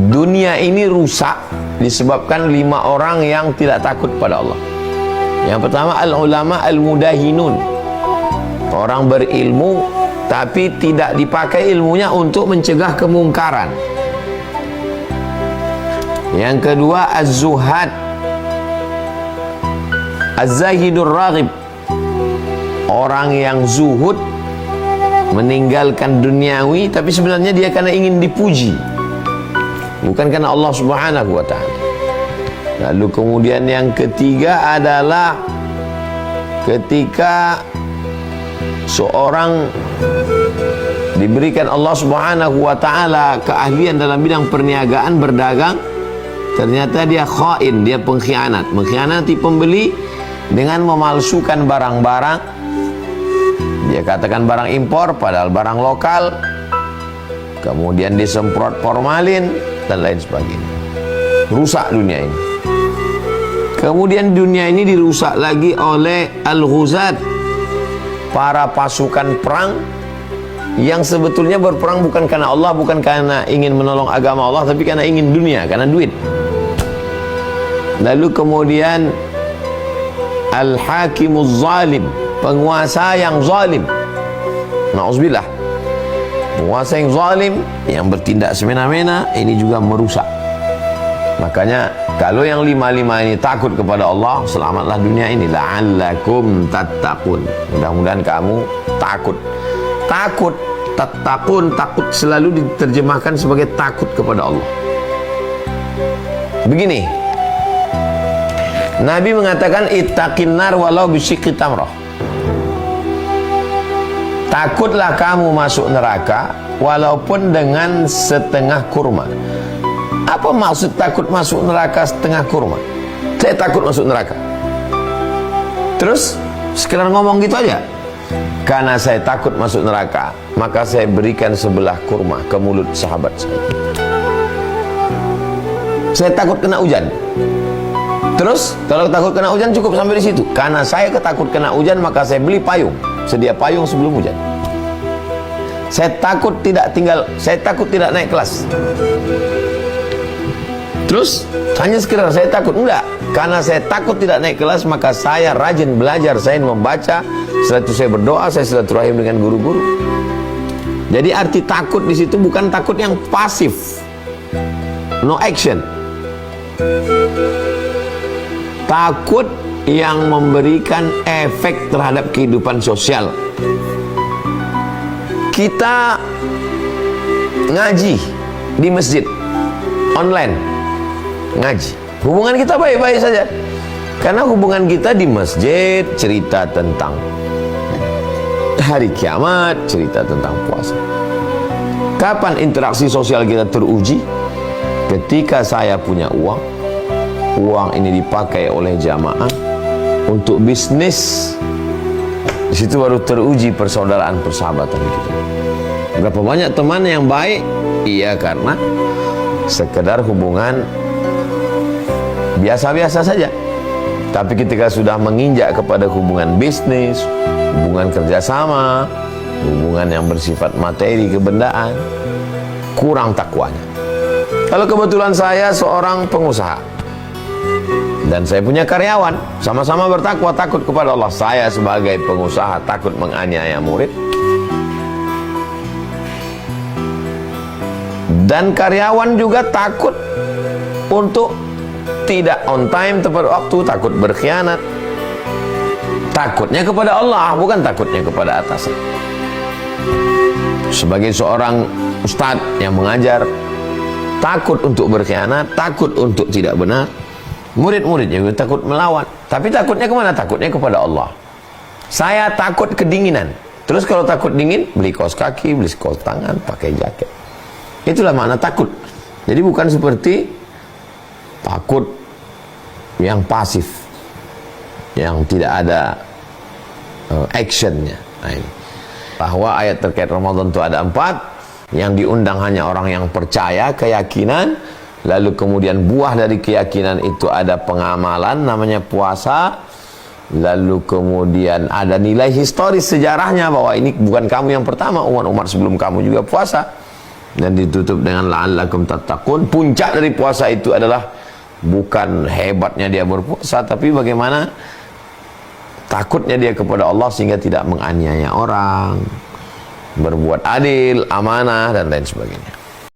dunia ini rusak disebabkan 5 orang yang tidak takut pada Allah. Yang pertama, al-ulama al-mudahinun, orang berilmu tapi tidak dipakai ilmunya untuk mencegah kemungkaran. Yang kedua, az-zuhad, az-zahidur raghib, orang yang zuhud, meninggalkan duniawi tapi sebenarnya dia karena ingin dipuji, bukan karena Allah Subhanahu wa ta'ala. Lalu kemudian yang ketiga adalah ketika seorang diberikan Allah Subhanahu wa ta'ala keahlian dalam bidang perniagaan, berdagang, ternyata dia khain, dia pengkhianat, mengkhianati pembeli dengan memalsukan barang-barang. Dia katakan barang impor padahal barang lokal, kemudian disemprot formalin dan lain sebagainya. Rusak dunia ini. Kemudian dunia ini dirusak lagi oleh al-ghuzat, para pasukan perang yang sebetulnya berperang bukan karena Allah, bukan karena ingin menolong agama Allah, tapi karena ingin dunia, karena duit. Lalu kemudian al-hakimuz zalim, penguasa yang zalim. Na'udzubillah. Penguasa yang zalim, yang bertindak semena-mena, ini juga merusak. Makanya kalau yang 5 ini takut kepada Allah, selamatlah dunia ini. La'allakum tattaqun. Mudah-mudahan kamu takut. Takut, tattaqun, takut selalu diterjemahkan sebagai takut kepada Allah. Begini, Nabi mengatakan ittaqin nar walau bisyikki tamrah. Takutlah kamu masuk neraka walaupun dengan setengah kurma. Apa maksud takut masuk neraka setengah kurma? Saya takut masuk neraka. Terus sekedar ngomong gitu aja. Karena saya takut masuk neraka, maka saya berikan sebelah kurma ke mulut sahabat saya. Saya takut kena hujan. Terus kalau takut kena hujan cukup sampai di situ. Karena saya ketakut kena hujan, maka saya beli payung, sedia payung sebelum hujan. Saya takut tidak naik kelas. Terus hanya sekedar saya takut, enggak. Karena saya takut tidak naik kelas, maka saya rajin belajar, saya membaca. Setelah itu saya berdoa, saya silaturahim dengan guru-guru. Jadi arti takut di situ bukan takut yang pasif, no action. Takut yang memberikan efek terhadap kehidupan sosial. Kita ngaji di masjid online, ngaji, hubungan kita baik-baik saja. Karena hubungan kita di masjid cerita tentang hari kiamat, cerita tentang puasa. Kapan interaksi sosial kita teruji? Ketika saya punya uang, uang ini dipakai oleh jamaah untuk bisnis. Di situ baru teruji persaudaraan, persahabatan kita. Berapa banyak teman yang baik? Iya, karena sekedar hubungan biasa-biasa saja. Tapi ketika sudah menginjak kepada hubungan bisnis, hubungan kerjasama, hubungan yang bersifat materi, kebendaan, kurang takwanya. Kalau kebetulan saya seorang pengusaha dan saya punya karyawan, sama-sama bertakwa, takut kepada Allah. Saya sebagai pengusaha takut menganiaya murid, dan karyawan juga takut untuk tidak on time, tepat waktu, takut berkhianat. Takutnya kepada Allah, bukan takutnya kepada atasan. Sebagai seorang ustadz yang mengajar, takut untuk berkhianat, takut untuk tidak benar. Murid-muridnya juga takut melawan. Tapi takutnya kemana? Takutnya kepada Allah. Saya takut kedinginan. Terus kalau takut dingin, beli kaos kaki, beli kaos tangan, pakai jaket. Itulah makna takut. Jadi bukan seperti takut yang pasif, yang tidak ada actionnya. Nah, ini. Bahwa ayat terkait Ramadan itu ada 4. Yang diundang hanya orang yang percaya, keyakinan. Lalu kemudian buah dari keyakinan itu ada pengamalan, namanya puasa. Lalu kemudian ada nilai historis sejarahnya, bahwa ini bukan kamu yang pertama, umat-umat sebelum kamu juga puasa. dan ditutup dengan la'allakum tattaqun. Puncak dari puasa itu adalah bukan hebatnya dia berpuasa, tapi bagaimana takutnya dia kepada Allah sehingga tidak menganiaya orang, berbuat adil, amanah dan lain sebagainya.